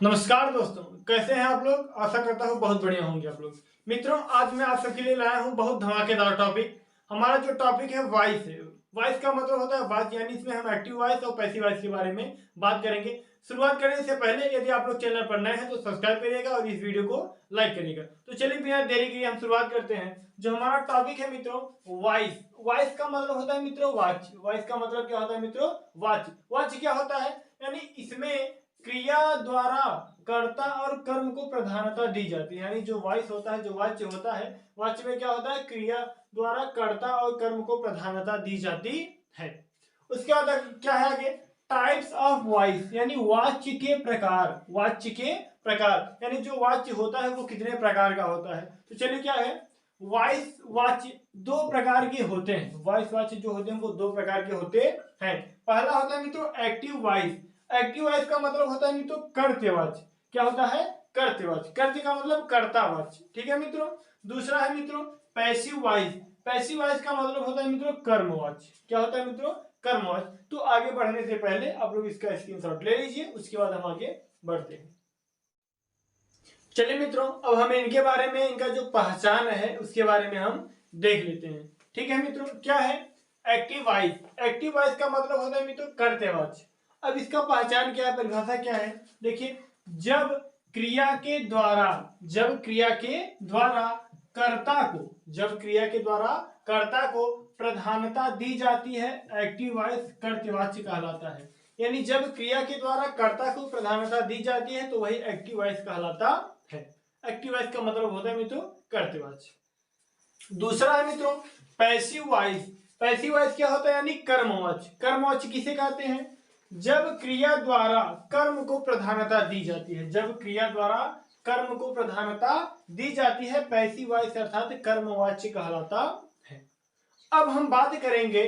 नमस्कार दोस्तों, कैसे हैं आप लोग। आशा करता हूँ बहुत बढ़िया होंगे आप लोग। मित्रों, आज मैं आप सबके लिए लाया हूँ बहुत धमाकेदार टॉपिक। हमारा जो टॉपिक है वॉइस है। वॉइस का मतलब होता है बात, यानी इसमें हम एक्टिव वॉइस और पैसिव वॉइस के बारे में बात करेंगे। शुरुआत करने से पहले यदि आप लोग चैनल पर नए हैं तो सब्सक्राइब करिएगा और इस वीडियो को लाइक करिएगा। तो चलिए बिना देरी के हम शुरुआत करते हैं। जो हमारा टॉपिक है मित्रों, वॉइस। वॉइस का मतलब होता है मित्रों वॉच। वॉइस का मतलब क्या होता है मित्रों? वॉच। वॉच क्या होता है? यानी इसमें क्रिया द्वारा कर्ता और कर्म को प्रधानता दी जाती है। यानी जो वॉइस होता है, जो वाच्य होता है, वाच्य में क्या होता है? क्रिया द्वारा कर्ता और कर्म को प्रधानता दी जाती है। उसके बाद क्या है आगे? टाइप्स ऑफ वॉइस, यानी वाच्य के प्रकार। वाच्य के प्रकार यानी जो वाच्य होता है वो कितने प्रकार का होता है। तो चलिए क्या है, वॉइस वाच्य दो प्रकार के होते हैं। वॉइस वाच्य जो होते हैं वो दो प्रकार के होते हैं। पहला होता है मित्रों एक्टिव वॉइस। एक्टिव वॉइस का मतलब होता है मित्रों कर्तवाच्य। क्या होता है? कर्तवाच्य। कर्त का मतलब कर्तावाच्य। ठीक है मित्रों। दूसरा है मित्रों पैसिव वॉइस। पैसिव वॉइस का मतलब होता है मित्रों कर्मवाच्य। क्या होता है मित्रों? कर्मवाच्य। तो आगे बढ़ने से पहले आप लोग इसका स्क्रीनशॉट ले लीजिए, उसके बाद हम आगे बढ़ते हैं। चलिए मित्रों, अब हम इनके बारे में, इनका जो पहचान है उसके बारे में हम देख लेते हैं। ठीक है मित्रों, क्या है? Active voice. एक्टिव वॉइस का मतलब होता है मित्रों कर्तवाच्य। अब इसका पहचान क्या है, परिभाषा क्या है? देखिए, जब क्रिया के द्वारा, जब क्रिया के द्वारा कर्ता को, जब क्रिया के द्वारा कर्ता को प्रधानता दी जाती है, एक्टिव वॉइस कर्तवाच्य कहलाता है। यानी जब क्रिया के द्वारा कर्ता को प्रधानता दी जाती है तो वही एक्टिव वॉइस कहलाता है। एक्टिव वॉइस का मतलब होता है मित्रों कर्तवाच्य। दूसरा है मित्रों पैसिव वॉइस। पैसिव वॉइस क्या होता है? यानी कर्मवाच्य। कर्मवाच्य किसे कहते हैं? जब क्रिया द्वारा कर्म को प्रधानता दी जाती है। जब क्रिया द्वारा कर्म को प्रधानता दी जाती है, पैसिव वॉइस अर्थात कर्मवाच्य कहलाता है। अब हम बात करेंगे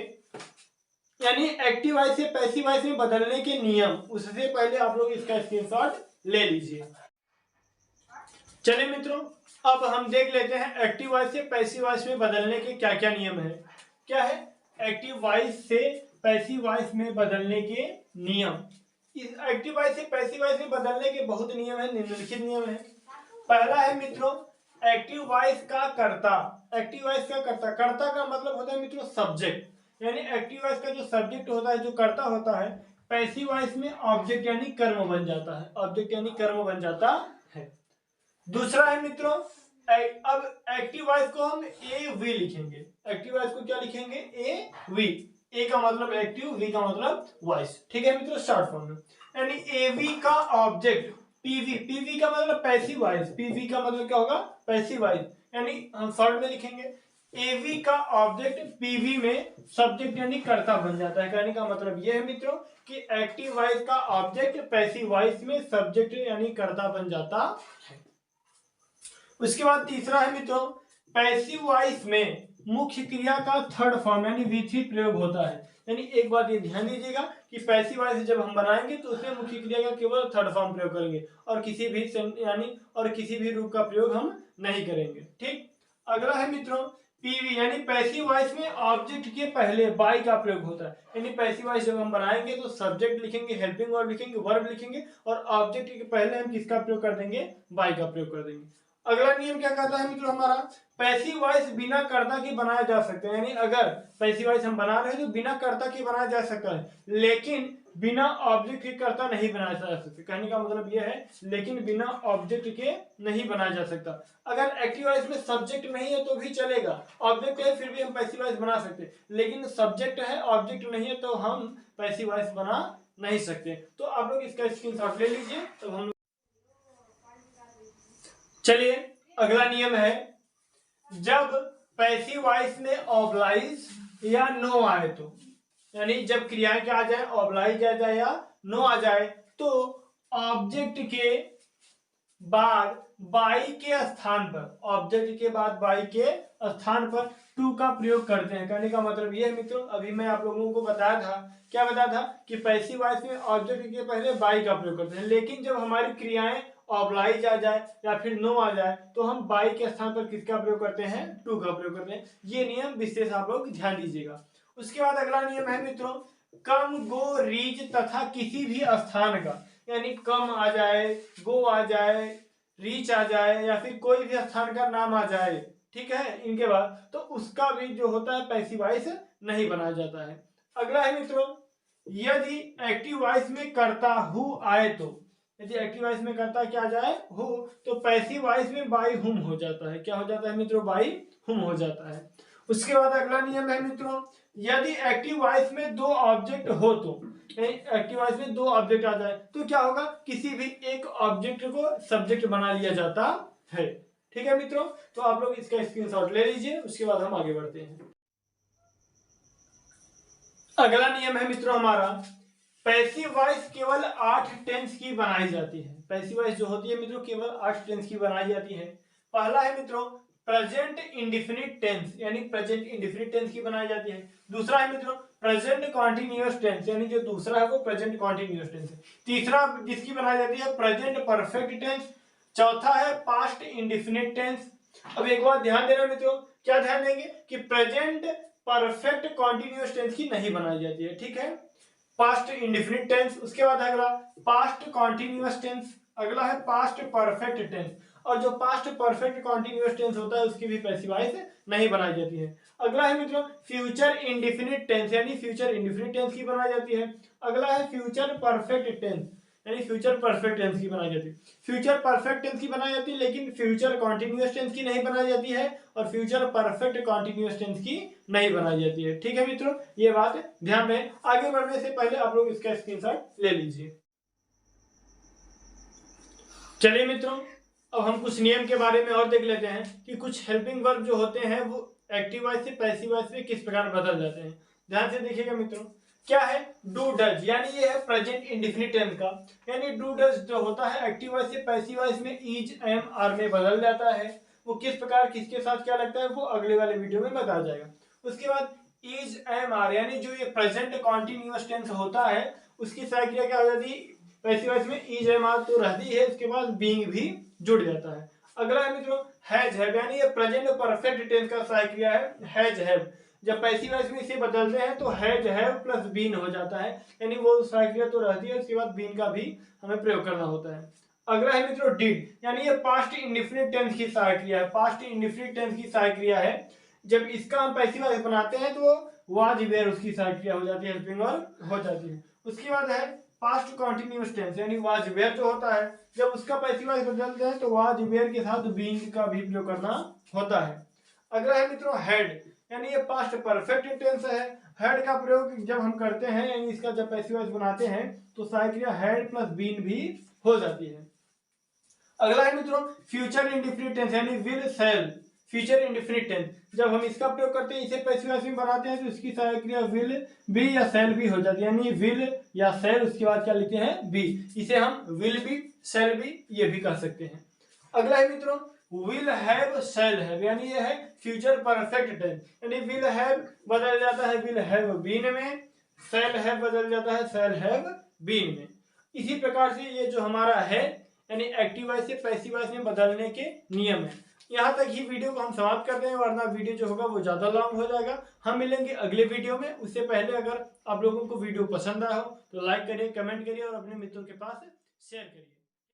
यानी एक्टिव वॉइस से पैसिव वॉइस में बदलने के नियम। उससे पहले आप लोग इसका स्क्रीनशॉट ले लीजिए। चलिए मित्रों, अब हम देख लेते हैं एक्टिव वॉइस से पैसिव वॉइस में बदलने के क्या क्या नियम है। क्या है एक्टिव वॉइस से पैसिव वॉइस में बदलने के नियम? इस एक्टिव वॉइस से पैसिव वॉइस में बदलने के बहुत नियम है, निम्नलिखित नियम है। पहला है मित्रों एक्टिव वॉइस का कर्ता। एक्टिव वॉइस का कर्ता। कर्ता का मतलब होता है मित्रों सब्जेक्ट। यानी एक्टिव वॉइस का जो सब्जेक्ट होता है, जो कर्ता होता है, पैसिव वॉइस में ऑब्जेक्ट यानी कर्म बन जाता है। ऑब्जेक्ट यानी कर्म बन जाता है। दूसरा है मित्रों अब एक्टिव वॉइस को हम ए वी लिखेंगे। एक्टिव वॉइस को क्या लिखेंगे? A V. ए का मतलब एक्टिव, वी का मतलब वॉइस। ठीक है मित्रों, शॉर्ट फॉर्म में। यानी ए वी का ऑब्जेक्ट पीवी। पीवी का मतलब पैसिव वॉइस। पीवी का मतलब क्या होगा? Passive voice. यानी हम शॉर्ट में लिखेंगे एवी का ऑब्जेक्ट पीवी में सब्जेक्ट यानी कर्ता बन जाता है। कहने का मतलब यह है मित्रों कि एक्टिव वॉइस का ऑब्जेक्ट पैसिव वॉइस में सब्जेक्ट यानी कर्ता बन जाता है। उसके बाद तीसरा है मित्रों पैसिव वॉइस में मुख्य क्रिया का थर्ड फॉर्म यानी V3 प्रयोग होता है। यानी एक बात ये ध्यान दीजिएगा कि पैसिव वॉइस जब हम बनाएंगे तो उसमें मुख्य क्रिया का केवल थर्ड फॉर्म प्रयोग करेंगे और किसी भी रूप का प्रयोग हम नहीं करेंगे। ठीक। अगला है मित्रों पीवी यानी पैसिव वॉइस में ऑब्जेक्ट के पहले बाई का प्रयोग होता है। यानी पैसिव वॉइस जब हम बनाएंगे तो सब्जेक्ट लिखेंगे, हेल्पिंग वर्ब लिखेंगे, वर्ब लिखेंगे और ऑब्जेक्ट के पहले हम किसका प्रयोग कर देंगे? बाई का प्रयोग कर देंगे। अगला नियम क्या कहता है मित्रों हमारा? पैसिव वॉइस बिना कर्ता के बनाया जा सकता है। यानी अगर पैसिव वॉइस हम बना रहे हैं तो बिना कर्ता के बनाया जा सकता है, लेकिन बिना ऑब्जेक्ट के कर्ता नहीं बनाया जा सकता। कहने का मतलब यह है लेकिन बिना ऑब्जेक्ट के नहीं बनाया जा सकता। अगर एक्टिव वॉइस में सब्जेक्ट नहीं है तो भी चलेगा, ऑब्जेक्ट है फिर भी हम पैसिव वॉइस बना सकते हैं, लेकिन सब्जेक्ट है ऑब्जेक्ट नहीं है तो हम पैसिव वॉइस बना नहीं सकते। तो आप लोग इसका स्क्रीनशॉट ले लीजिए। तो हम चलिए अगला नियम है जब पैसिव वॉइस में ऑब्लाइज या नो आए तो, यानी जब क्रिया क्या आ जाए, ऑब्लाइज आ जाए या नो आ जाए, तो ऑब्जेक्ट के बाद बाई के स्थान पर, ऑब्जेक्ट के बाद बाई के स्थान पर टू का प्रयोग करते हैं। कहने का मतलब यह है मित्रों, अभी मैं आप लोगों को बताया था, क्या बताया था कि पैसिव वॉइस में ऑब्जेक्ट के पहले बाई का प्रयोग करते हैं, लेकिन जब हमारी क्रियाएं ऑब्लाइज आ जाए या फिर नो आ जाए तो हम बाई के स्थान पर किसका प्रयोग करते हैं? टू का प्रयोग करते हैं। ये नियम विशेष आप लोग ध्यान दीजिएगा। उसके बाद अगला नियम है मित्रों कम, गो, रीज तथा किसी भी स्थान का। यानी कम आ जाए, गो आ जाए, रीच आ जाए, या फिर कोई भी स्थान का नाम आ जाए, ठीक है, इनके बाद, तो उसका भी जो होता है पैसिव वॉइस नहीं बनाया जाता है। अगला है मित्रों, यदि एक्टिव वॉइस में कर्ता हु आए तो, यदि एक्टिव वॉइस में कर्ता क्या जाए हु, तो पैसिव वॉइस में बाई हुम हो जाता है। क्या हो जाता है मित्रों? बाई हुम हो जाता है। उसके बाद अगला नियम है मित्रों, यदि एक्टिव वॉइस में दो ऑब्जेक्ट हो तो, एक्टिव वॉइस में दो ऑब्जेक्ट आ जाए तो क्या होगा? किसी भी एक ऑब्जेक्ट को सब्जेक्ट बना लिया जाता है। ठीक है मित्रों, तो आप लोग इसका स्क्रीनशॉट ले लीजिए, उसके बाद हम आगे बढ़ते हैं। अगला नियम है मित्रों हमारा, पैसिव वॉइस केवल 8 टेंस की बनाई जाती है। पैसिव वॉइस जो होती है मित्रों केवल 8 टेंस की बनाई जाती है। पहला है मित्रों प्रेजेंट इंडिफिनिट टेंस, यानी प्रेजेंट इंडिफिनिट टेंस की बनाई जाती है। दूसरा है मित्रों प्रेजेंट कॉन्टिन्यूअस टेंस, यानी जो दूसरा है वो प्रेजेंट कॉन्टिन्यूअस टेंस है। तीसरा जिसकी बनाई जाती है प्रेजेंट परफेक्ट टेंस। चौथा है पास्ट इंडिफिनिट टेंस। अब एक बात ध्यान देना मित्रों, क्या ध्यान देंगे कि प्रेजेंट परफेक्ट कॉन्टिन्यूअस टेंस की नहीं बनाई जाती है, ठीक है, पास्ट इंडिफिनिट टेंस। उसके बाद अगला पास्ट कॉन्टिन्यूअस टेंस, अगला है पास्ट परफेक्ट टेंस, और जो पास्ट परफेक्ट कॉन्टिन्यूअस टेंस होता है उसकी भी पैसिव वॉइस नहीं बनाई जाती है। अगला है मित्रों फ्यूचर इंडिफिनिट टेंस, यानी फ्यूचर इंडिफिनिट टेंस की बनाई जाती है। अगला है फ्यूचर परफेक्ट टेंस, यानी फ्यूचर परफेक्ट टेंस की बनाई जाती है। फ्यूचर परफेक्ट टेंस की बनाई जाती है लेकिन फ्यूचर कॉन्टिन्यूअस टेंस की नहीं बनाई जाती है, और फ्यूचर परफेक्ट कॉन्टिन्यूअस टेंस की नहीं बनाई जाती है। ठीक है मित्रों, ये बात ध्यान में। आगे बढ़ने से पहले आप लोग इसका स्क्रीनशॉट ले लीजिए। चलिए मित्रों, अब हम कुछ नियम के बारे में और देख लेते हैं कि कुछ हेल्पिंग वर्ब जो होते हैं वो एक्टिव वॉइस से पैसिव वॉइस में किस प्रकार बदल जाते हैं। ध्यान से देखिएगा मित्रों, क्या है डू डज, यानी ये है प्रेजेंट इंडिफिनिट टेंस का, यानी डू डज जो होता है एक्टिव वॉइस से पैसिव वॉइस में इज एम आर में बदल जाता है। वो किस प्रकार किसके साथ क्या लगता है वो अगले वाले वीडियो में बताया जाएगा। उसके बाद इज एम आर, यानी जो ये प्रेजेंट कॉन्टिन्यूअस टेंस होता है उसकी सहायक्रिया क्या हो जाती है पैसिव वॉइस में, इज एम आर तो रहती है, उसके बाद बीइंग भी जुड़ जाता है। अगला है मित्रों हैज हैव, यानी ये प्रेजेंट परफेक्ट टेंस का सहायक्रिया है हैज हैव। जब पैसिव वॉइस में इसे बदलते हैं तो हैज हैव प्लस बीन हो जाता है, यानी वो सहायक्रिया तो रहती है, उसके बाद बीन का भी हमें प्रयोग करना होता है। अगला है मित्रों डिड, यानी ये पास्ट इंडिफिनिट टेंस की सहायक्रिया है, पास्ट इंडिफिनिट टेंस की सहायक्रिया है। जब इसका हम पैसिव वॉइस बनाते हैं तो वाज वेयर उसकी सहायक्रिया हो जाती है, हेल्पिंग वर्ब हो जाती है। उसके बाद है पास्ट कॉन्टिन्यूअस टेंस, यानी वाज वेयर जो होता है जब उसका पैसिव वॉइस बदलते हैं तो वाज वेयर के साथ बीइंग का भी प्रयोग करना होता है। अगला है मित्रों हैड, यानी ये पास्ट परफेक्ट टेंस है। हैड का प्रयोग जब हम करते हैं यानी इसका जब पैसिव वॉइस बनाते हैं तो सहायक्रिया हैड प्लस बीन भी हो जाती है। अगला है मित्रों फ्यूचर इंडिफिनिट टेंस, यानी will shall, future indefinite tense जब हम इसका प्रयोग करते हैं इसे पैसिव वॉइस में बनाते हैं तो इसकी सहायक्रिया विल बी या शैल भी हो जाती है, यानी विल या शैल उसके बाद क्या लिखते हैं बी, इसे हम विल बी शैल बी ये भी कह सकते हैं। अगला है मित्रों विल हैव शैल हैव, यानी ये है फ्यूचर परफेक्ट टेंस, यानी विल हैव बदल जाता है विल हैव बीन में, शैल हैव बदल जाता है शैल हैव बीन में। इसी प्रकार से ये जो हमारा है यानी एक्टिव वॉइस से पैसिव वॉइस में बदलने के नियम है। यहाँ तक ही वीडियो को हम समाप्त करते हैं, वरना वीडियो जो होगा वो ज़्यादा लॉन्ग हो जाएगा। हम मिलेंगे अगले वीडियो में। उससे पहले अगर आप लोगों को वीडियो पसंद आया हो तो लाइक करिए, कमेंट करिए और अपने मित्रों के पास शेयर करिए।